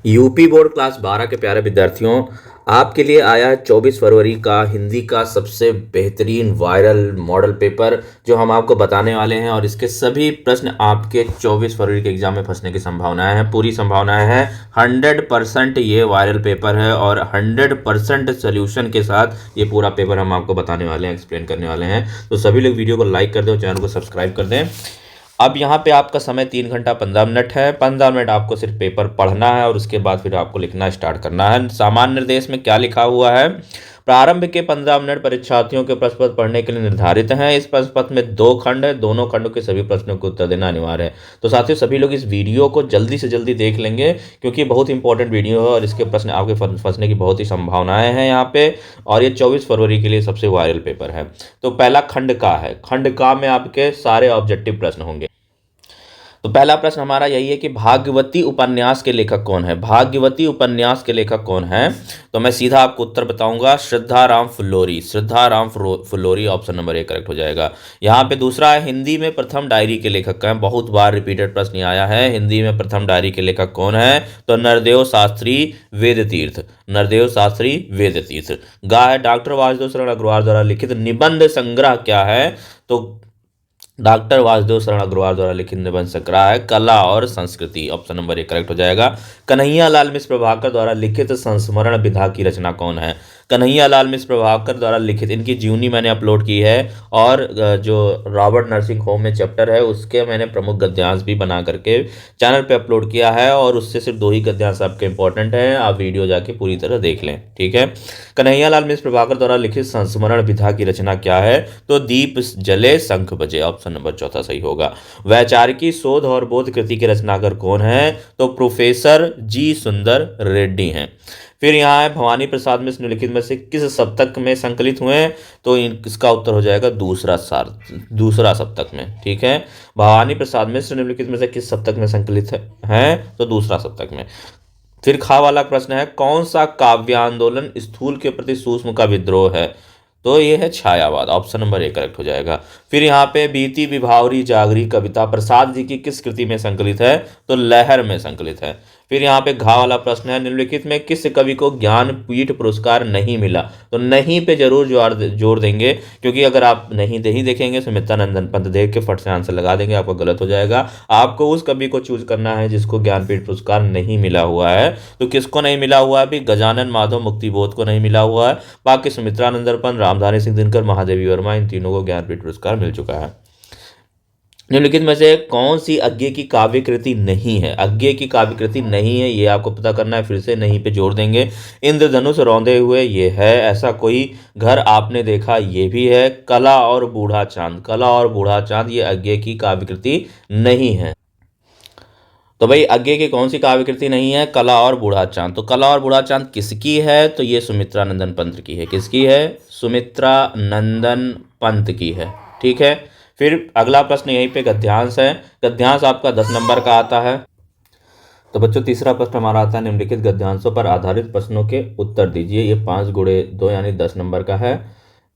UP board class 12 के प्यारे विद्यार्थियों, आपके लिए आया है 24 फरवरी का हिंदी का सबसे बेहतरीन वायरल मॉडल पेपर जो हम आपको बताने वाले हैं। और इसके सभी प्रश्न आपके 24 फरवरी के एग्जाम में फंसने की संभावनाएं हैं, पूरी संभावनाएं हैं। 100% ये वायरल पेपर है और 100% सोल्यूशन के साथ ये पूरा पेपर हम आपको बताने वाले हैं, एक्सप्लेन करने वाले हैं। तो सभी लोग वीडियो को लाइक कर दें और चैनल को सब्सक्राइब कर दें। अब यहाँ पे आपका समय 3 घंटा 15 मिनट है। 15 मिनट आपको सिर्फ पेपर पढ़ना है और उसके बाद फिर आपको लिखना स्टार्ट करना है। सामान्य निर्देश में क्या लिखा हुआ है? प्रारंभ के 15 मिनट परीक्षार्थियों के प्रश्न पत्र पढ़ने के लिए निर्धारित हैं। इस प्रश्न पत्र में 2 खंड है, दोनों खंडों के सभी प्रश्नों को उत्तर देना अनिवार्य है। तो साथियों, सभी लोग इस वीडियो को जल्दी से जल्दी देख लेंगे क्योंकि बहुत इंपॉर्टेंट वीडियो है और इसके प्रश्न आपके फंसने की बहुत ही संभावनाएं हैं यहाँ पे। और ये 24 फरवरी के लिए सबसे वायरल पेपर है। तो पहला खंड का है। खंड का में आपके सारे ऑब्जेक्टिव प्रश्न होंगे। तो पहला प्रश्न हमारा यही है कि भाग्यवती उपन्यास के लेखक कौन है? भाग्यवती उपन्यास के लेखक कौन है? तो मैं सीधा आपको उत्तर बताऊंगा, Shraddharam Phillauri. Shraddharam Phillauri option number 1 correct हो जाएगा। यहाँ पे दूसरा है, हिंदी में प्रथम डायरी के लेखक कौन है? बहुत बार रिपीटेड प्रश्न आया है, हिंदी में प्रथम डायरी के लेखक कौन है? तो नरदेव शास्त्री वेदतीर्थ। नरदेव शास्त्री वेदतीर्थ। गा है, डॉक्टर वासुदेव शरण अग्रवाल द्वारा लिखित निबंध संग्रह क्या है? तो डॉक्टर वासुदेव शरण अग्रवाल द्वारा लिखित निबंध संग्रह है कला और संस्कृति। ऑप्शन नंबर 1 करेक्ट हो जाएगा। कन्हैया लाल मिश्र प्रभाकर द्वारा लिखित संस्मरण विधा की रचना कौन है? कन्हैया लाल मिश्र प्रभाकर द्वारा लिखित, इनकी जीवनी मैंने अपलोड की है और जो रॉबर्ट नर्सिंग होम में चैप्टर है उसके मैंने प्रमुख गद्यांश भी बना करके चैनल पे अपलोड किया है और उससे सिर्फ 2 ही गद्यांश आपके इंपॉर्टेंट हैं। आप वीडियो जाके पूरी तरह देख लें, ठीक है। कन्हैया लाल मिश्र प्रभाकर द्वारा लिखित संस्मरण विधा की रचना क्या है? तो दीप जले शंख बजे। ऑप्शन नंबर 4 सही होगा। वैचारिकी शोध और बोध कृति के रचनाकार कौन है? तो प्रोफेसर जी सुंदर रेड्डी हैं। फिर यहाँ है, भवानी प्रसाद मिश्र निम्नलिखित में से किस सप्तक में संकलित हुए हैं? तो इसका उत्तर हो जाएगा दूसरा सप्तक में, ठीक है। भवानी प्रसाद मिश्र निम्नलिखित में से किस सप्तक में संकलित हैं? तो दूसरा सप्तक में। फिर खा वाला प्रश्न है, कौन सा काव्य आंदोलन स्थूल के प्रति सूक्ष्म का विद्रोह है? तो ये है छायावाद। ऑप्शन नंबर 1 करेक्ट हो जाएगा। फिर यहाँ पे बीती विभावरी जागरी कविता प्रसाद जी की किस कृति में संकलित है? तो लहर में संकलित है। फिर यहाँ पे घा वाला प्रश्न है, निम्नलिखित में किस कवि को ज्ञानपीठ पुरस्कार नहीं मिला? तो नहीं पे जरूर जोर देंगे क्योंकि अगर आप नहीं देखेंगे सुमित्रा नंदन पंत देख के फट से आंसर लगा देंगे, आपको गलत हो जाएगा। आपको उस कवि को चूज करना है जिसको ज्ञानपीठ पुरस्कार नहीं मिला हुआ है। तो किसको नहीं मिला हुआ है? अभी गजानन माधव मुक्तिबोध को नहीं मिला हुआ है। बाकी सुमित्रा नंदन पंत, रामधारी सिंह दिनकर, महादेवी वर्मा, इन तीनों को ज्ञानपीठ पुरस्कार मिल चुका है। निम्नलिखित में से कौन सी अज्ञे की काव्य कृति नहीं है? अज्ञे की काव्य कृति नहीं है, ये आपको पता करना है। फिर से नहीं पे जोड़ देंगे। इंद्रधनुष रौंदे हुए ये है। ऐसा कोई घर आपने देखा ये भी है। कला और बूढ़ा चांद। कला और बूढ़ा चांद ये अज्ञे की काव्य कृति नहीं है। तो भाई अज्ञे की कौन सी काव्य कृति नहीं है? कला और बूढ़ा चांद। तो कला और बूढ़ा चांद किसकी है? तो ये सुमित्रा नंदन पंत की है। किसकी है? सुमित्रा नंदन पंत की है, ठीक है। फिर अगला प्रश्न यहीं पे गद्यांश है। गद्यांश आपका 10 नंबर का आता है। तो बच्चों, तीसरा प्रश्न हमारा आता है, निम्नलिखित गद्यांशों पर आधारित प्रश्नों के उत्तर दीजिए। ये 5 गुणे 2 यानी 10 नंबर का है।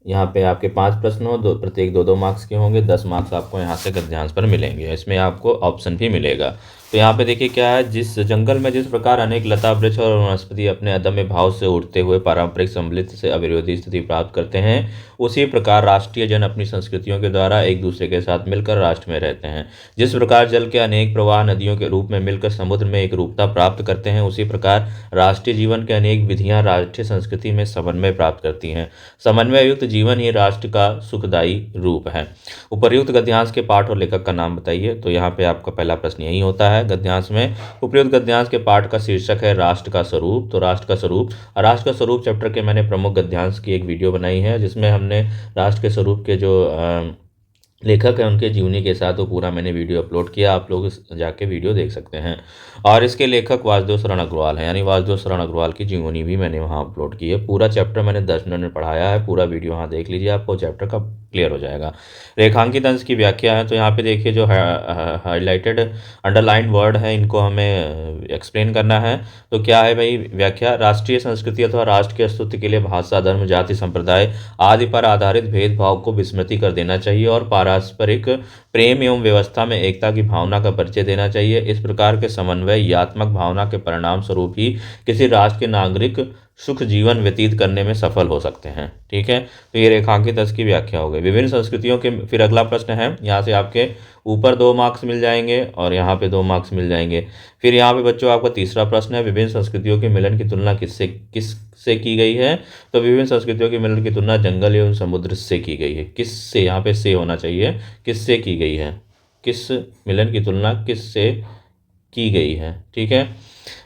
यहाँ पे आपके 5 प्रश्न हो, प्रत्येक 2-2 मार्क्स के होंगे। 10 मार्क्स आपको यहाँ से गद्यांश पर मिलेंगे। इसमें आपको ऑप्शन भी मिलेगा। तो यहाँ पे देखिए क्या है, जिस जंगल में जिस प्रकार अनेक लता वृक्ष और वनस्पति अपने अदम्य भाव से उठते हुए पारंपरिक सम्मिलित से अविरोधी स्थिति प्राप्त करते हैं, उसी प्रकार राष्ट्रीय जन अपनी संस्कृतियों के द्वारा एक दूसरे के साथ मिलकर राष्ट्र में रहते हैं। जिस प्रकार जल के अनेक प्रवाह नदियों के रूप में मिलकर समुद्र में एक रूपता प्राप्त करते हैं, उसी प्रकार राष्ट्रीय जीवन के अनेक विधियां राष्ट्रीय संस्कृति में समन्वय प्राप्त करती हैं। समन्वय युक्त जीवन ही राष्ट्र का सुखदायी रूप है। उपर्युक्त गद्यांश के पाठ और लेखक का नाम बताइए। तो यहाँ पे आपका पहला प्रश्न यही होता है गद्यांश में। उपयुक्त गद्यांश के पाठ का शीर्षक है राष्ट्र का स्वरूप। तो राष्ट्र का स्वरूप चैप्टर के मैंने प्रमुख गद्यांश की एक वीडियो बनाई है जिसमें हमने राष्ट्र के स्वरूप के जो लेखक हैं उनके जीवनी के साथ वो पूरा मैंने वीडियो अपलोड किया। आप लोग जाके वीडियो देख सकते हैं। और इसके लेखक वासुदेव शरण अग्रवाल हैं, यानी वासुदेव शरण अग्रवाल की जीवनी भी मैंने वहाँ अपलोड की है। पूरा चैप्टर मैंने 10 मिनट में पढ़ाया है। पूरा वीडियो वहाँ देख लीजिए, आपको चैप्टर का क्लियर हो जाएगा। रेखांकित अंश की व्याख्या है, तो यहाँ पे देखिए जो हाईलाइटेड अंडरलाइन वर्ड है इनको हमें एक्सप्लेन करना है। तो क्या है भाई व्याख्या? राष्ट्रीय संस्कृति अथवा राष्ट्र के अस्तित्व के लिए भाषा, धर्म, जाति, संप्रदाय आदि पर आधारित भेदभाव को विस्मृति कर देना चाहिए और पारस्परिक प्रेम एवं व्यवस्था में एकता की भावना का परिचय देना चाहिए। इस प्रकार के समन्वयात्मक भावना के परिणाम स्वरूप ही किसी राष्ट्र के नागरिक सुख जीवन व्यतीत करने में सफल हो सकते हैं। ठीक है, तो ये रेखांकित अंश की व्याख्या हो गई। विभिन्न संस्कृतियों के, फिर अगला प्रश्न है, यहाँ से आपके ऊपर 2 मार्क्स मिल जाएंगे और यहाँ पे 2 मार्क्स मिल जाएंगे। फिर यहाँ पे बच्चों आपका तीसरा प्रश्न है, विभिन्न संस्कृतियों के मिलन की तुलना किससे की गई है? तो विभिन्न संस्कृतियों के मिलन की तुलना जंगल एवं समुद्र से की गई है। किससे? यहाँ पे से होना चाहिए, किससे की गई है? किस मिलन की तुलना किससे की गई है? ठीक है,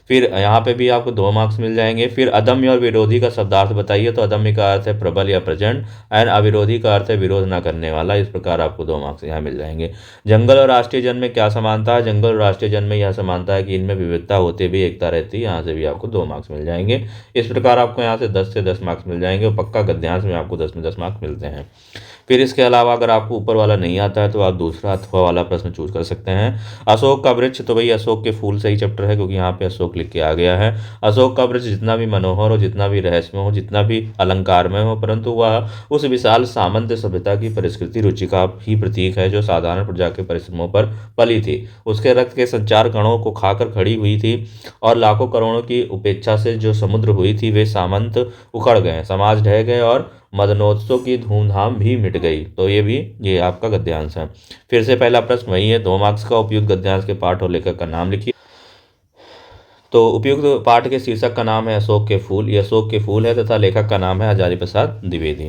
फिर यहाँ पे भी आपको 2 मार्क्स मिल जाएंगे। फिर अदम्य और विरोधी का शब्दार्थ बताइए, तो अदम्य का अर्थ है प्रबल या प्रचंड, एंड अविरोधी का अर्थ है विरोध ना करने वाला। इस प्रकार आपको 2 मार्क्स यहाँ मिल जाएंगे। जंगल और राष्ट्रीय जन में क्या समानता है? जंगल और राष्ट्रीय जन में यह समानता है कि इनमें विविधता होते भी एकता रहती है। यहाँ से भी आपको 2 मार्क्स मिल जाएंगे। इस प्रकार आपको यहाँ से 10 से 10 मार्क्स मिल जाएंगे और पक्का गद्यांश में आपको 10 में 10 मार्क्स मिलते हैं। फिर इसके अलावा अगर आपको ऊपर वाला नहीं आता है तो आप दूसरा अथवा वाला प्रश्न चूज कर सकते हैं। अशोक का वृक्ष, तो भाई अशोक के फूल से ही चैप्टर है क्योंकि यहाँ पे अशोक लिख के आ गया है। अशोक का वृक्ष जितना भी मनोहर हो, जितना भी रहस्यमय हो, जितना भी अलंकारमय हो, परंतु वह उस विशाल सामंत सभ्यता की परिष्कृति रुचि का ही प्रतीक है जो साधारण प्रजा के परिश्रमों पर पली थी। उसके रक्त के संचार कणों को खाकर खड़ी हुई थी और लाखों करोड़ों की उपेक्षा से जो समुद्र हुई थी वे सामंत उखड़ गए, समाज ढह गए और मदनोत्सव की धूमधाम भी मिट गई। तो ये आपका गद्यांश है। फिर से पहला प्रश्न वही है, 2 मार्क्स का। उपयुक्त गद्यांश के पाठ और लेखक का नाम लिखिए। तो उपयुक्त पाठ के शीर्षक का नाम है अशोक के फूल, ये अशोक के फूल है तथा लेखक का नाम है हजारी प्रसाद द्विवेदी।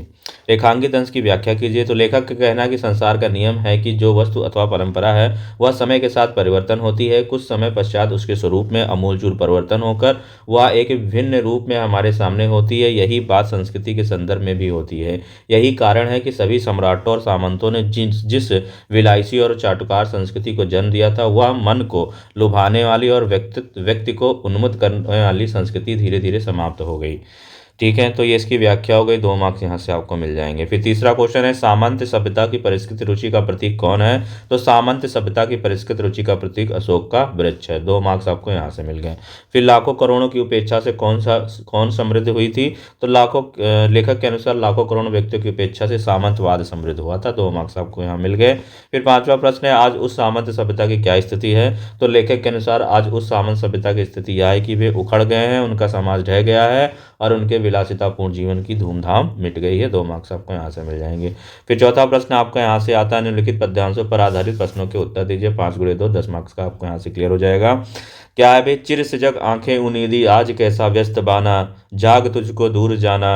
रेखांकित अंश की व्याख्या कीजिए। तो लेखक का कहना है कि संसार का नियम है कि जो वस्तु अथवा परंपरा है वह समय के साथ परिवर्तन होती है, कुछ समय पश्चात उसके स्वरूप में अमूलचूल परिवर्तन होकर वह एक भिन्न रूप में हमारे सामने होती है। यही बात संस्कृति के संदर्भ में भी होती है। यही कारण है कि सभी सम्राटों और सामंतों ने जिस विलायसी और चाटुकार संस्कृति को जन्म दिया था वह मन को लुभाने वाली और व्यक्ति को उन्मुक्त करने वाली संस्कृति धीरे धीरे समाप्त हो गई। ठीक है, तो ये इसकी व्याख्या हो गई। 2 मार्क्स यहाँ से आपको मिल जाएंगे। फिर तीसरा क्वेश्चन है, सामंत सभ्यता की परिष्कृत रुचि का प्रतीक कौन है? तो सामंत सभ्यता की परिष्कृत रुचि का प्रतीक अशोक का वृक्ष है। 2 मार्क्स आपको यहाँ से मिल गए। फिर लाखों करोड़ों की उपेक्षा से कौन समृद्ध हुई थी? तो लेखक के अनुसार लाखों करोड़ों व्यक्तियों की उपेक्षा से सामंतवाद समृद्ध हुआ था। 2 मार्क्स आपको यहाँ मिल गए। फिर 5वां प्रश्न है, आज उस सामंत सभ्यता की क्या स्थिति है? तो लेखक के अनुसार आज उस सामंत सभ्यता की स्थिति यह है कि वे उखड़ गए हैं, उनका समाज ढह गया है और उनके विलासितापूर्ण जीवन की धूमधाम मिट गई है। 2 मार्क्स आपको यहाँ से मिल जाएंगे। फिर चौथा प्रश्न आपका यहाँ से आता है, निम्नलिखित पद्यांशों पर आधारित प्रश्नों के उत्तर दीजिए। 5×2 10 मार्क्स का आपको यहाँ से क्लियर हो जाएगा। क्या है भाई? चिर सजग आंखें उनीदी आज कैसा व्यस्त बाना, जाग तुझको दूर जाना,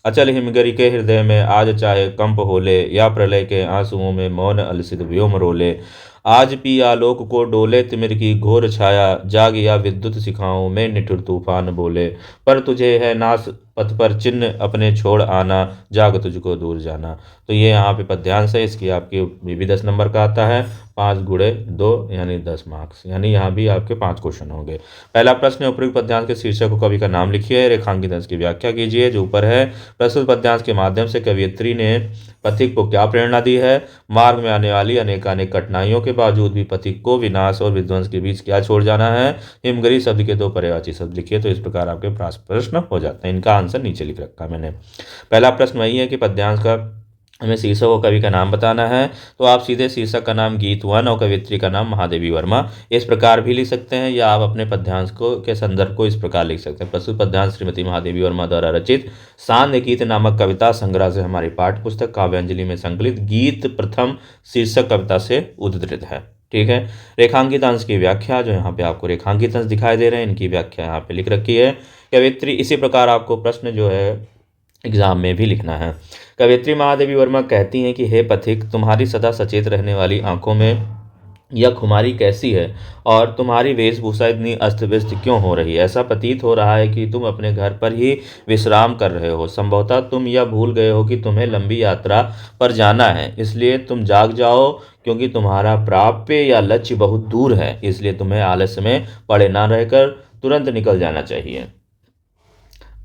अचल हिमगिरी के हृदय में आज चाहे कंप होले, या प्रलय के आंसुओं में मौन अलसित व्योम रोले, आज पी आलोक को डोले तिमिर की घोर छाया, जाग या विद्युत शिखाओं में निठुर तूफान बोले, पर तुझे है नास पथ पर चिन्ह अपने छोड़ आना, जाग तुझको दूर जाना। तो ये यहाँ पे पद्यांश है, इसकी आपकी भी 10 नंबर का आता है। 5×2 यानी 10 मार्क्स, यानी यहाँ भी आपके 5 क्वेश्चन होंगे। पहला प्रश्न है, उपयुक्त पद्यांश के शीर्षक को कवि का नाम लिखिए। रेखांकित अंश की व्याख्या कीजिए। जो ऊपर है, प्रस्तुत पद्यांश के माध्यम से कवयित्री ने पथिक को क्या प्रेरणा दी है? मार्ग में आने वाली अनेकानेक कठिनाइयों के बावजूद भी पथिक को विनाश और विध्वंस के बीच क्या छोड़ जाना है? हिमगिरी शब्द के 2 पर्यायवाची शब्द लिखिए। तो इस प्रकार आपके प्रश्न हो जाते हैं। इनका आंसर नीचे लिख रखा है मैंने। पहला प्रश्न वही है कि पद्यांश का हमें शीर्षक और कवि का नाम बताना है। तो आप सीधे शीर्षक का नाम गीत 1 और कवियत्री का नाम महादेवी वर्मा इस प्रकार भी लिख सकते हैं, या आप अपने पद्यांश के संदर्भ को इस प्रकार लिख सकते हैं। प्रस्तुत पद्यांश श्रीमती महादेवी वर्मा द्वारा रचित सांध्य गीत नामक कविता संग्रह से हमारी पाठ्य पुस्तक काव्यांजलि में संकलित गीत प्रथम शीर्षक कविता से उद्धृत है। ठीक है, रेखांकित अंश की व्याख्या। जो यहाँ पे आपको रेखांकित अंश दिखाई दे रहे हैं, इनकी व्याख्या यहाँ पे लिख रखी है। कवियत्री, इसी प्रकार आपको प्रश्न जो है एग्जाम में भी लिखना है। कवियत्री महादेवी वर्मा कहती हैं कि हे पथिक, तुम्हारी सदा सचेत रहने वाली आंखों में यह खुमारी कैसी है और तुम्हारी वेशभूषा इतनी अस्त व्यस्त क्यों हो रही है? ऐसा प्रतीत हो रहा है कि तुम अपने घर पर ही विश्राम कर रहे हो। संभवतः तुम यह भूल गए हो कि तुम्हें लंबी यात्रा पर जाना है, इसलिए तुम जाग जाओ, क्योंकि तुम्हारा प्राप्य या लक्ष्य बहुत दूर है। इसलिए तुम्हें आलस्य में पड़े ना रहकर तुरंत निकल जाना चाहिए।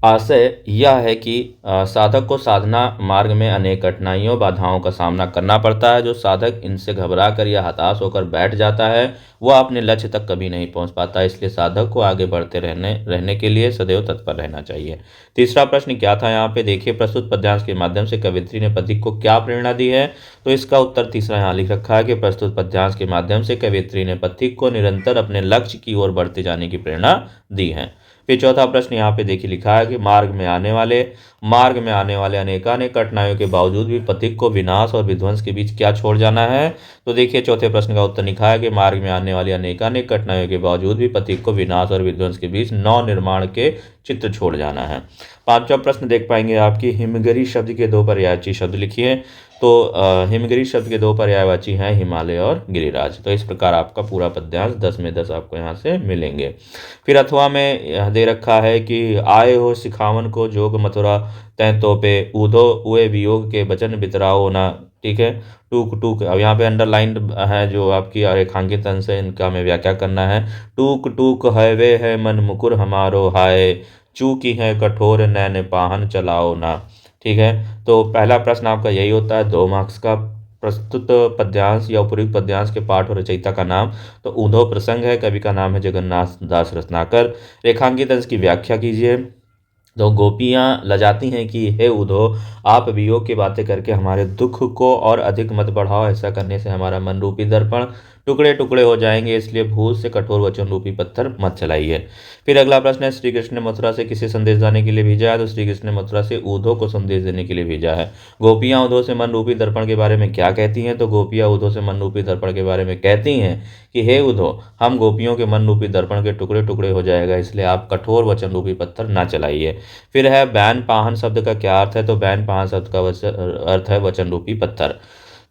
आशय यह है कि साधक को साधना मार्ग में अनेक कठिनाइयों बाधाओं का सामना करना पड़ता है। जो साधक इनसे घबरा कर या हताश होकर बैठ जाता है वह अपने लक्ष्य तक कभी नहीं पहुंच पाता। इसलिए साधक को आगे बढ़ते रहने के लिए सदैव तत्पर रहना चाहिए। तीसरा प्रश्न क्या था यहाँ पे देखिए, प्रस्तुत पद्यांश के माध्यम से कवयित्री ने पथिक को क्या प्रेरणा दी है। तो इसका उत्तर तीसरा यहाँ लिख रखा है कि प्रस्तुत पद्यांश के माध्यम से कवयित्री ने पथिक को निरंतर अपने लक्ष्य की ओर बढ़ते जाने की प्रेरणा दी है। फिर चौथा प्रश्न यहाँ पे देखिए लिखा है कि मार्ग में आने वाले अनेकानेक कठिनाइयों के बावजूद भी पथिक को विनाश और विध्वंस के बीच क्या छोड़ जाना है। तो देखिए चौथे प्रश्न का उत्तर लिखा है कि मार्ग में आने वाली अनेकानेक कठिनाइयों के बावजूद भी पथिक को विनाश और विध्वंस के बीच नव निर्माण के चित्र छोड़ जाना है। पांचवा प्रश्न देख पाएंगे आपकी हिमगिरी शब्द के दो पर्यायवाची शब्द लिखिए। तो हिमगिरी शब्द के दो पर्यायवाची हैं हिमालय और गिरिराज। तो इस प्रकार आपका पूरा पद्यांश 10 में 10 आपको यहाँ से मिलेंगे। फिर अथवा में यह दे रखा है कि आए हो सिखावन को जोग मथुरा तैं तो पे ऊधो उए वियोग के वचन बितराओ ना। ठीक है, टूक टूक, अब यहाँ पे अंडरलाइंड है जो आपकी रेखांकित अंश है, इनका हमें व्याख्या करना है। टूक टूक है वे है मन मुकुर हमारो हाय, चूकी है कठोर नैन पाहन चलाओ ना। ठीक है, तो पहला प्रश्न आपका यही होता है 2 मार्क्स का। प्रस्तुत पद्यांश या उपयुक्त पद्यांश के पाठ और रचयिता का नाम, तो ऊधो प्रसंग है, कवि का नाम है जगन्नाथ दास रत्नाकर। रेखांकित अंश की व्याख्या कीजिए। तो गोपियाँ लजाती हैं कि हे उधो, आप वियोग की बातें करके हमारे दुख को और अधिक मत बढ़ाओ, ऐसा करने से हमारा मन रूपी दर्पण टुकड़े टुकड़े हो जाएंगे, इसलिए भूत से कठोर वचन रूपी पत्थर मत चलाइए। फिर अगला प्रश्न है, श्री कृष्ण ने मथुरा से किसे संदेश देने के लिए भेजा है। तो श्री कृष्ण ने मथुरा से ऊधो को संदेश देने के लिए भेजा है। गोपियाँ ऊधो से मन रूपी दर्पण के बारे में क्या कहती हैं। तो गोपियाँ ऊधो से मन रूपी दर्पण के बारे में कहती हैं कि हे उधो, हम गोपियों के मन रूपी दर्पण के टुकड़े टुकड़े हो जाएगा, इसलिए आप कठोर वचन रूपी पत्थर ना चलाइए। फिर है बैन पाहन शब्द का क्या अर्थ है। तो बैन पाहन शब्द का अर्थ है वचन रूपी पत्थर।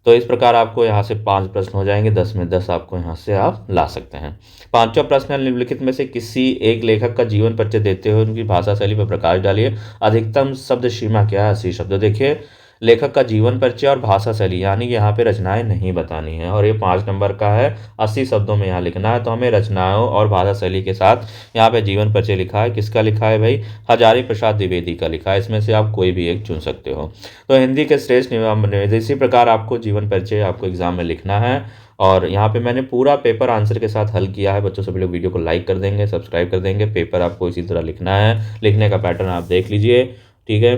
तो इस प्रकार आपको यहाँ से 5 प्रश्न हो जाएंगे, 10 में 10 आपको यहाँ से आप ला सकते हैं। पांचवा प्रश्न, निम्नलिखित में से किसी एक लेखक का जीवन परिचय देते हुए उनकी भाषा शैली पर प्रकाश डालिए। अधिकतम शब्द सीमा क्या है, 80 शब्द। देखिए लेखक का जीवन परिचय और भाषा शैली, यानी कि यहाँ पे रचनाएं नहीं बतानी है, और ये 5 नंबर का है, 80 शब्दों में यहाँ लिखना है। तो हमें रचनाओं और भाषा शैली के साथ यहाँ पे जीवन परिचय लिखा है। किसका लिखा है भाई, हजारी प्रसाद द्विवेदी का लिखा है। इसमें से आप कोई भी एक चुन सकते हो। तो हिंदी के श्रेष्ठ निबंध, इसी प्रकार आपको जीवन परिचय आपको एग्जाम में लिखना है। और यहाँ पे मैंने पूरा पेपर आंसर के साथ हल किया है। बच्चों सभी लोग वीडियो को लाइक कर देंगे, सब्सक्राइब कर देंगे। पेपर आपको इसी तरह लिखना है, लिखने का पैटर्न आप देख लीजिए। ठीक है,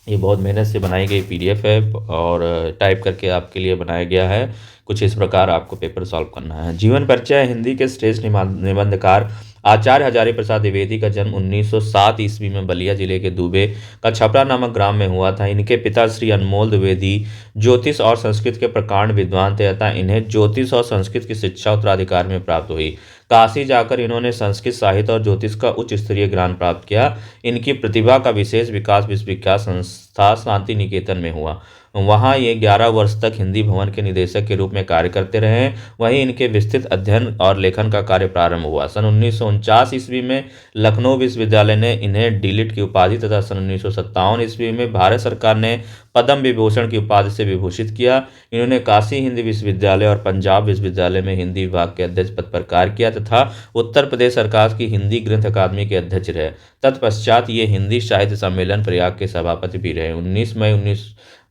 ये बहुत मेहनत से बनाई गई PDF है और टाइप करके आपके लिए बनाया गया है। कुछ इस प्रकार आपको पेपर सॉल्व करना है। जीवन परिचय, हिंदी के श्रेष्ठ निबंधकार आचार्य हजारी प्रसाद द्विवेदी का जन्म 1907 ईस्वी में बलिया जिले के दुबे का छपरा नामक ग्राम में हुआ था। इनके पिता श्री अनमोल द्विवेदी ज्योतिष और संस्कृत के प्रकांड विद्वान थे, अतः इन्हें ज्योतिष और संस्कृत की शिक्षा उत्तराधिकार में प्राप्त हुई। काशी जाकर इन्होंने संस्कृत साहित्य और ज्योतिष का उच्च स्तरीय ज्ञान प्राप्त किया। इनकी प्रतिभा का विशेष विकास विश्वविख्यात संस्था शांति निकेतन में हुआ। वहाँ ये 11 वर्ष तक हिंदी भवन के निदेशक के रूप में कार्य करते रहे। वहीं इनके विस्तृत अध्ययन और लेखन का कार्य प्रारंभ हुआ। सन 1949 ईस्वी में लखनऊ विश्वविद्यालय ने इन्हें डीलिट की उपाधि तथा सन 1957 ईस्वी में भारत सरकार ने पद्म विभूषण की उपाधि से विभूषित किया। इन्होंने काशी हिंदी विश्वविद्यालय और पंजाब विश्वविद्यालय में हिंदी विभाग के अध्यक्ष पद पर कार्य किया तथा उत्तर प्रदेश सरकार की हिंदी ग्रंथ अकादमी के अध्यक्ष रहे। तत्पश्चात ये हिंदी साहित्य सम्मेलन प्रयाग के सभापति भी रहे। 19 मई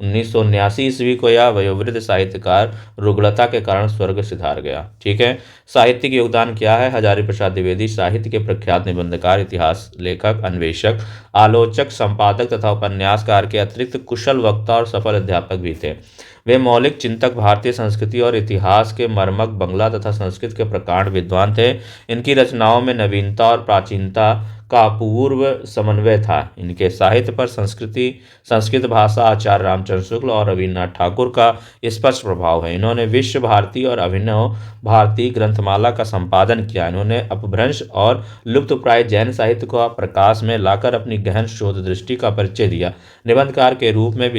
1979 ईस्वी को यह वयोवृद्ध साहित्यकार रुग्णता के कारण स्वर्ग सिधार गया। ठीक है, साहित्यिक योगदान क्या है। हजारी प्रसाद द्विवेदी साहित्य के प्रख्यात निबंधकार, इतिहास लेखक, अन्वेषक, आलोचक, संपादक तथा उपन्यासकार के अतिरिक्त कुशल वक्ता और सफल अध्यापक भी थे। वे मौलिक चिंतक, भारतीय संस्कृति और इतिहास के मर्मज्ञ, बंगला तथा संस्कृत के प्रकांड विद्वान थे। इनकी रचनाओं में नवीनता और प्राचीनता का अपूर्व समन्वय था। इनके साहित्य पर संस्कृत भाषा, आचार्य रामचंद्र शुक्ल और रविन्द्रनाथ ठाकुर का स्पष्ट प्रभाव है। इन्होंने विश्व भारती और अभिनव भारती ग्रंथमाला का संपादन किया। इन्होंने अपभ्रंश और लुप्तप्राय जैन साहित्य को प्रकाश में लाकर अपनी गहन शोध दृष्टि का परिचय दिया। निबंधकार के रूप में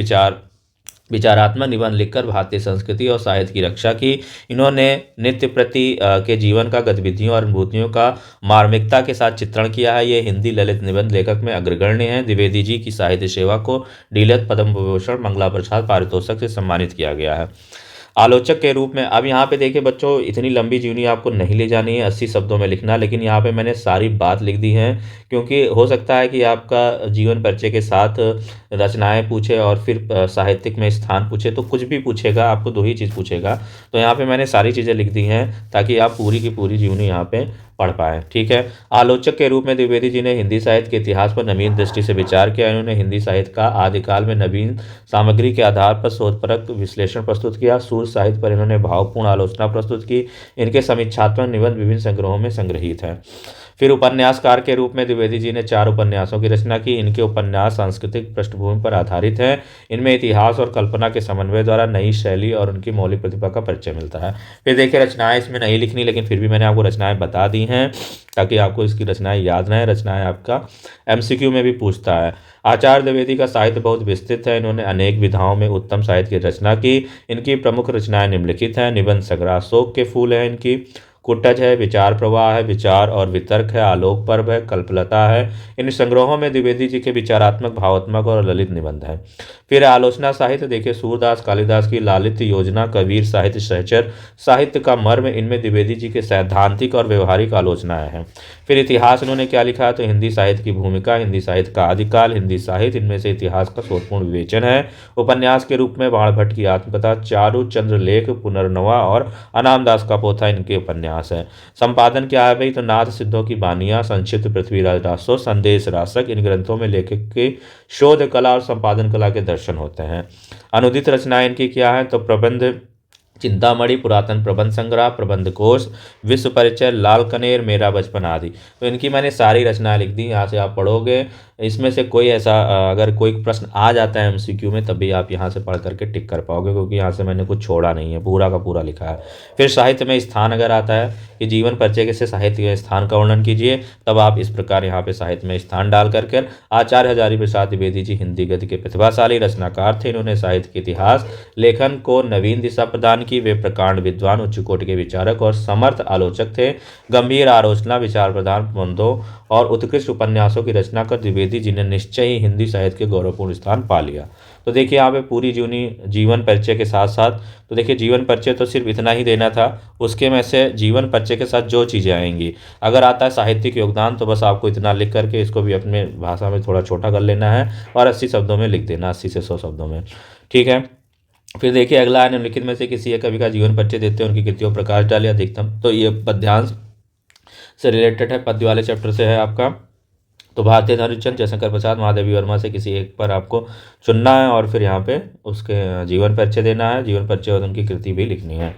विचारात्मक निबंध लिखकर भारतीय संस्कृति और साहित्य की रक्षा की। इन्होंने नित्य प्रति के जीवन का, गतिविधियों और अनुभूतियों का मार्मिकता के साथ चित्रण किया है। ये हिंदी ललित निबंध लेखक में अग्रगण्य हैं। द्विवेदी जी की साहित्य सेवा को डीलिट, पद्म विभूषण, मंगला प्रसाद पारितोषिक से सम्मानित किया गया है। आलोचक के रूप में अब यहाँ पे देखिए बच्चों, इतनी लंबी जीवनी आपको नहीं ले जानी है, 80 शब्दों में लिखना, लेकिन यहाँ पे मैंने सारी बात लिख दी है, क्योंकि हो सकता है कि आपका जीवन परिचय के साथ रचनाएं पूछे और फिर साहित्यिक में स्थान पूछे, तो कुछ भी पूछेगा, आपको दो ही चीज़ पूछेगा। तो यहाँ पे मैंने सारी चीज़ें लिख दी हैं ताकि आप पूरी की पूरी जीवनी यहाँ पे पढ़ पाएँ। ठीक है। आलोचक के रूप में द्विवेदी जी ने हिंदी साहित्य के इतिहास पर नवीन दृष्टि से विचार किया। इन्होंने हिंदी साहित्य का आदिकाल में नवीन सामग्री के आधार पर शोधपरक विश्लेषण प्रस्तुत किया। सूर साहित्य पर इन्होंने भावपूर्ण आलोचना प्रस्तुत की। इनके समीक्षात्मक निबंध विभिन्न संग्रहों में संग्रहित हैं। फिर उपन्यासकार के रूप में द्विवेदी जी ने 4 उपन्यासों की रचना की। इनके उपन्यास सांस्कृतिक पृष्ठभूमि पर आधारित हैं। इनमें इतिहास और कल्पना के समन्वय द्वारा नई शैली और उनकी मौलिक प्रतिभा का परिचय मिलता है। फिर देखिए, रचनाएं इसमें नहीं लिखनी, लेकिन फिर भी मैंने आपको रचनाएं बता दी हैं ताकि आपको इसकी रचनाएं याद रहें। रचनाएं आपका MCQ में भी पूछता है। आचार्य द्विवेदी का साहित्य बहुत विस्तृत है। इन्होंने अनेक विधाओं में उत्तम साहित्य की रचना की। इनकी प्रमुख रचनाएं निम्नलिखित हैं। निबंध संग्रह अशोक के फूल है, इनकी कुटज है, विचार प्रवाह है, विचार और वितर्क है, आलोक पर्व है, कल्पलता है। इन संग्रहों में द्विवेदी जी के विचारात्मक, भावात्मक और ललित निबंध हैं। फिर आलोचना साहित्य देखिए, सूरदास कालिदास की लालित योजना, कबीर साहित्य, सहचर साहित्य का मर्म, इनमें द्विवेदी जी के सैद्धांतिक और व्यवहारिक आलोचनाएं हैं। फिर इतिहास इन्होंने क्या लिखा है, तो हिंदी साहित्य की भूमिका, हिंदी साहित्य का आदिकाल, हिंदी साहित्य, इनमें से इतिहास का शोधपूर्ण विवेचन है। उपन्यास के रूप में बाण भट्ट की आत्मकथा, चारु चंद्र लेख, पुनर्नवा और अनाम दास का पोथा इनके उपन्यास है। संपादन क्या है भाई, तो नाथ सिद्धों की बानियां, संक्षिप्त पृथ्वीराज रासो, संदेश रासक, इन ग्रंथों में लेखक के शोध कला और संपादन कला के दर्शन होते हैं। अनुदित रचनाएं इनकी क्या है, तो प्रबंध चिंतामणि, पुरातन प्रबंध संग्रह, प्रबंध कोश, विश्व परिचय, लाल कनेर, मेरा बचपन आदि। तो इनकी मैंने सारी रचनाएं लिख दी, यहाँ से आप पढ़ोगे। इसमें से कोई ऐसा अगर कोई प्रश्न आ जाता है MCQ में, तभी आप यहाँ से पढ़ करके टिक कर पाओगे, क्योंकि यहाँ से मैंने कुछ छोड़ा नहीं है, पूरा का पूरा लिखा है। फिर साहित्य में स्थान अगर आता है कि जीवन परिचय से साहित्य के स्थान का वर्णन कीजिए, तब आप इस प्रकार यहाँ पे साहित्य में स्थान डाल करके, आचार्य हजारी प्रसाद द्विवेदी जी हिंदी गद्य के प्रतिभाशाली रचनाकार थे। इन्होंने साहित्य के इतिहास लेखन को नवीन दिशा प्रदान की। वे प्रकांड विद्वान, उच्च कोटि के विचारक और समर्थ आलोचक थे। गंभीर आलोचना, विचार प्रदान प्रबंधों और उत्कृष्ट उपन्यासों की रचना कर द्विवेदी जी ने निश्चय ही हिंदी साहित्य के गौरवपूर्ण स्थान पा लिया। तो देखिए यहाँ पे पूरी जीवन परिचय के साथ साथ, तो देखिए जीवन परिचय तो सिर्फ इतना ही देना था, उसके में से जीवन परिचय के साथ जो चीज़ें आएंगी, अगर आता है साहित्यिक योगदान, तो बस आपको इतना लिख करके इसको भी अपने भाषा में थोड़ा छोटा कर लेना है और 80 शब्दों में लिख देना, 80 से 100 शब्दों में। ठीक है। फिर देखिए अगला है, निम्नलिखित में से किसी एक कवि का जीवन परिचय देते हैं, उनकी कृतियों प्रकाश डालिए अधिकतम। तो ये पद्यांश से रिलेटेड है, पद्य वाले चैप्टर से है आपका। तो भारतीय हरिश्चंद्र, जयशंकर प्रसाद, महादेवी वर्मा से किसी एक पर आपको चुनना है और फिर यहाँ पे उसके जीवन परिचय देना है, जीवन परिचय और उनकी कृति भी लिखनी है।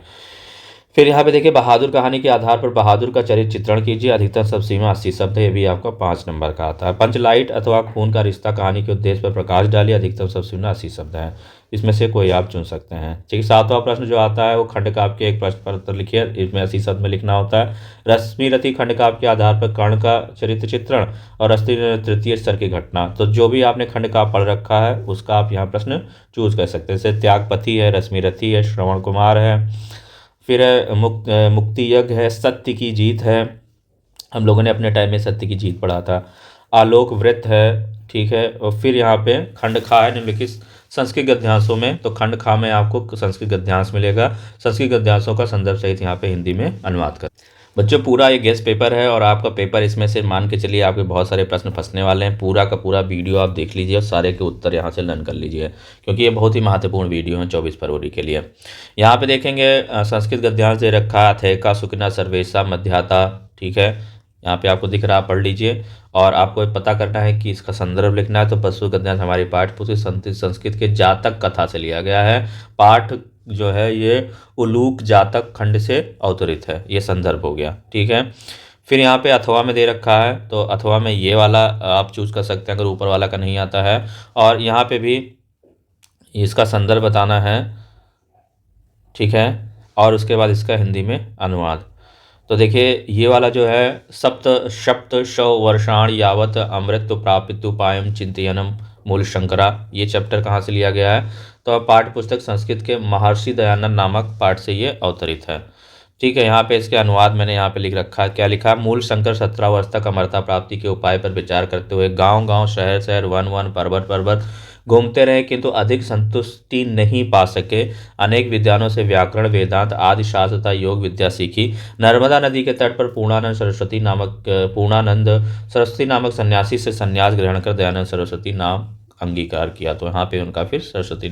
फिर यहाँ पे देखिए, बहादुर कहानी के आधार पर बहादुर का चरित्र चित्रण कीजिए, अधिकतम सब सीमा 80 शब्द है, ये भी आपका 5 नंबर का आता है। पंचलाइट अथवा खून का रिश्ता कहानी के उद्देश्य पर प्रकाश डालिए, अधिकतम सब सीमा 80 शब्द है, इसमें से कोई आप चुन सकते हैं। ठीक, 7वां प्रश्न जो आता है वो खंड काव्य के एक प्रश्न पत्र लिखिए, इसमें 80 शब्द में लिखना होता है। रश्मि रति खंड काव्य के आधार पर कर्ण का चरित्र चित्रण और रश्मि तृतीय स्तर की घटना। तो जो भी आपने खंड काव्य पढ़ रखा है उसका आप यहाँ प्रश्न चूज कर सकते हैं। जैसे त्यागपति है, रश्मि रति है, श्रवण कुमार है, फिर मुक्ति यज्ञ है, सत्य की जीत है, हम लोगों ने अपने टाइम में सत्य की जीत पढ़ा था, आलोक वृत्त है। ठीक है। और फिर यहाँ पे खंड खा है निम्नलिखित संस्कृत गद्यांशों में, तो खंड खा में आपको संस्कृत गद्यांश मिलेगा, संस्कृत गद्यांशों का संदर्भ सहित यहाँ पे हिंदी में अनुवाद कर। बच्चों पूरा ये गेस्ट पेपर है और आपका पेपर इसमें से मान के चलिए आपके बहुत सारे प्रश्न फंसने वाले हैं। पूरा का पूरा वीडियो आप देख लीजिए और सारे के उत्तर यहाँ से लर्न कर लीजिए, क्योंकि ये बहुत ही महत्वपूर्ण वीडियो है 24 फरवरी के लिए। यहाँ पे देखेंगे संस्कृत गद्यांश दे रखा है, अथेका सुकना सर्वेशा मध्याता। ठीक है, यहाँ पे आपको दिख रहा, पढ़ लीजिए। और आपको पता करना है कि इसका संदर्भ लिखना है, तो पशु गद्यांश हमारी पाठ्यपुस्तक संस्कृत के जातक कथा से लिया गया है। पाठ जो है ये उलूक जातक खंड से अवतरित है, ये संदर्भ हो गया। ठीक है। फिर यहाँ पे अथवा में दे रखा है, तो अथवा में ये वाला आप चूज कर सकते हैं अगर ऊपर वाला का नहीं आता है, और यहाँ पे भी इसका संदर्भ बताना है। ठीक है। और उसके बाद इसका हिंदी में अनुवाद। तो देखिए ये वाला जो है, सप्त सप्त शव वर्षाण यावत अमृत प्राप्त्युपायम चिंतयनम मूल शंकरा, ये चैप्टर कहाँ से लिया गया है, तो पाठ्य पुस्तक संस्कृत के महर्षि दयानंद नामक पाठ से ये अवतरित है। ठीक है, यहाँ पे इसके अनुवाद मैंने यहाँ पे लिख रखा है। क्या लिखा है? मूल शंकर 17 वर्ष तक अमरता प्राप्ति के उपाय पर विचार करते हुए गांव गांव, शहर शहर, वन वन, पर्वत पर्वत घूमते रहे, किंतु अधिक संतुष्टि नहीं पा सके। अनेक विद्वानों से व्याकरण, वेदांत आदि शास्त्र तथा योग विद्या सीखी। नर्मदा नदी के तट पर पूर्णानंद सरस्वती नामक सन्यासी से संन्यास ग्रहण कर दयानंद सरस्वती नाम अंगीकार किया। तो यहाँ पे उनका फिर सरस्वती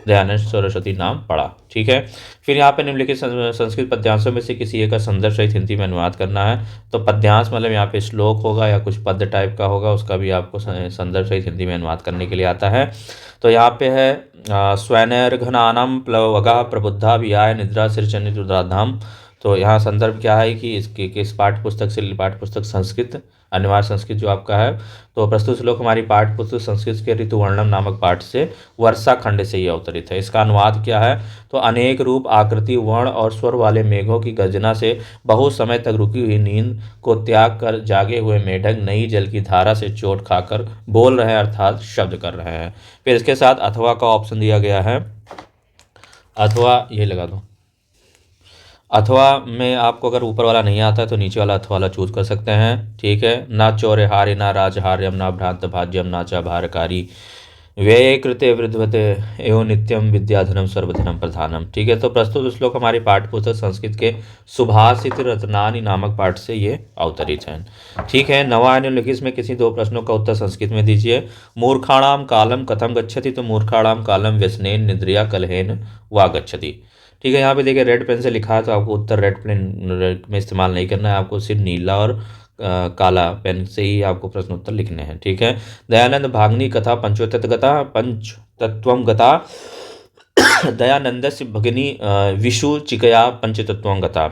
दयानंद सरस्वती नाम पड़ा। ठीक है, फिर यहाँ पे निम्नलिखित संस्कृत पद्यांशों में से किसी एक का संदर्भ सहित हिंदी में अनुवाद करना है। तो पद्यांश मतलब यहाँ पे श्लोक होगा या कुछ पद्य टाइप का होगा, उसका भी आपको संदर्भ सहित हिंदी में अनुवाद करने के लिए आता है। तो यहाँ पे है स्वैनर्घनानाम प्लवगा प्रबुद्धा विहाय निद्रा सिरचनित रुद्राधाम। तो यहाँ संदर्भ क्या है कि इसके किस पाठ्य पुस्तक से? पाठ्य पुस्तक संस्कृत, अनिवार्य संस्कृत जो आपका है। तो प्रस्तुत श्लोक हमारी पाठ्य पुस्तक संस्कृत के ऋतुवर्णम नामक पाठ से वर्षा खंड से ही अवतरित है। इसका अनुवाद क्या है? तो अनेक रूप, आकृति, वर्ण और स्वर वाले मेघों की गर्जना से बहुत समय तक रुकी हुई नींद को त्याग कर जागे हुए मेढक नई जल की धारा से चोट खाकर बोल रहे हैं, अर्थात शब्द कर रहे हैं। फिर इसके साथ अथवा का ऑप्शन दिया गया है। अथवा ये लगा दो। अथवा में आपको अगर ऊपर वाला नहीं आता है तो नीचे वाला अथवा वाला चूज कर सकते हैं। ठीक है, ना चौर्यहार्य, ना राजहार्यम, ना भ्रांत भाज्यम, ना च भारकारी, व्यय कृते वृद्धवते एवं नित्यम विद्याधनम सर्वधनम प्रधानम। ठीक है, तो प्रस्तुत श्लोक हमारी पाठ्य पुस्तक संस्कृत के सुभाषित रत्नानि नामक पाठ से ये अवतरित है। ठीक है, नवा निम्नलिखित में किसी दो प्रश्नों का उत्तर संस्कृत में दीजिए। मूर्खाणाम कालम कथम गच्छति? तो मूर्खाणाम कालम व्यसनेन निद्रया कलहेन वा गच्छति। ठीक है, यहाँ पे देखिए रेड पेन से लिखा है तो आपको उत्तर रेड पेन में इस्तेमाल नहीं करना है, आपको सिर्फ नीला और काला पेन से ही आपको प्रश्न उत्तर लिखने हैं। ठीक है, दयानंद भागनी कथा पंचतत्वम गता दयानंदस्य भगिनी विशु चिकया पंचतत्वम गता।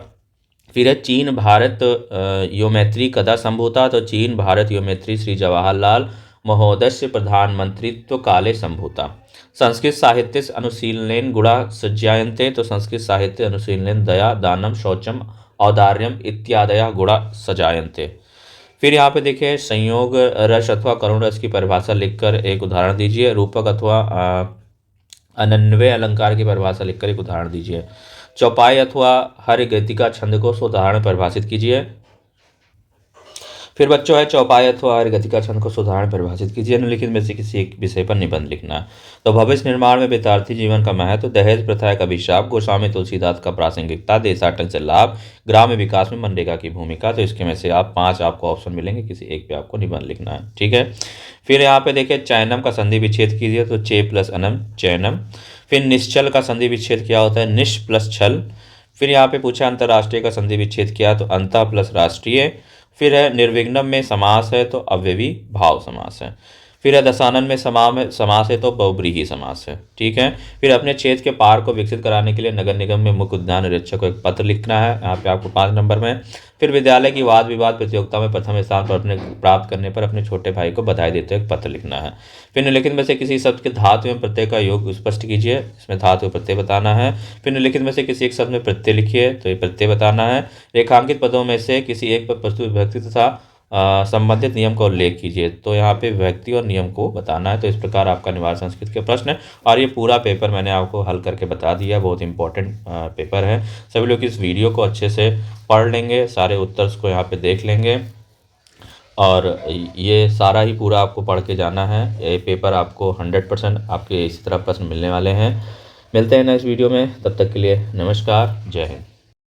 फिर है चीन भारत योमैत्री कदा संभूता? तो चीन भारत योमैत्री श्री जवाहरलाल महोदय प्रधानमंत्रित्व काले संभूता। संस्कृत साहित्य अनुशीलनेन गुणा सज्जायन्ते? तो संस्कृत साहित्य अनुशीलनेन दया, दानम, शौचम, औदार्यम इत्यादया गुणा सजायन्ते। फिर यहाँ पे देखिए संयोग रस अथवा करुण रस की परिभाषा लिखकर एक उदाहरण दीजिए। रूपक अथवा अनन्वय अलंकार की परिभाषा लिखकर एक उदाहरण दीजिए। चौपाई अथवा हर गतिका छंद को उदाहरण परिभाषित कीजिए। फिर बच्चों है चौपाई अथवा हर गतिका छंद को उदाहरण परिभाषित कीजिए। निम्नलिखित में से किसी एक विषय पर निबंध लिखना है। तो भविष्य निर्माण में विद्यार्थी जीवन का महत्व, दहेज प्रथा का अभिशाप, गोस्वामी तुलसीदास का प्रासंगिकता, देशाटन से लाभ, ग्राम्य विकास में मनरेगा की भूमिका। तो इसके में से आप 5 आपको ऑप्शन मिलेंगे, किसी एक पे आपको निबंध लिखना है। ठीक है, फिर यहाँ पे देखिए चैनम का संधि विच्छेद कीजिए। तो चे प्लस अनम चैनम। फिर निश्चल का संधि विच्छेद क्या होता है? निश प्लस छल। फिर यहाँ पे पूछा अंतर्राष्ट्रीय का संधि विच्छेद किया तो अंतः प्लस राष्ट्रीय। फिर है निर्विघ्नम में समास है तो अव्ययी भाव समास है। फिर है दशानन में समास है तो बहुब्रीहि समास है। ठीक है, फिर अपने क्षेत्र के पार्क को विकसित कराने के लिए नगर निगम में मुख्य उद्यान निरीक्षक को एक पत्र लिखना है, यहाँ पे आपको 5 नंबर में। फिर विद्यालय की वाद विवाद प्रतियोगिता में प्रथम स्थान पर प्राप्त करने पर अपने छोटे भाई को बधाई देते हुए एक पत्र लिखना है। फिर निम्नलिखित में से किसी शब्द के धातु एवं प्रत्यय का योग स्पष्ट कीजिए, इसमें धातु प्रत्यय बताना है। फिर निम्नलिखित में से किसी एक शब्द में प्रत्यय लिखिए, तो ये प्रत्यय बताना है। रेखांकित पदों में से किसी एक पर प्रस्तुत विभक्ति तथा संबंधित नियम का उल्लेख कीजिए, तो यहाँ पे व्यक्ति और नियम को बताना है। तो इस प्रकार आपका अनिवार्य संस्कृत के प्रश्न है और ये पूरा पेपर मैंने आपको हल करके बता दिया। बहुत इंपॉर्टेंट पेपर है, सभी लोग इस वीडियो को अच्छे से पढ़ लेंगे, सारे उत्तर को यहाँ पे देख लेंगे और ये सारा ही पूरा आपको पढ़ के जाना है। ये पेपर आपको 100% आपके इसी तरह प्रश्न मिलने वाले हैं। मिलते हैं नेक्स्ट वीडियो में, तब तक के लिए नमस्कार, जय हिंद।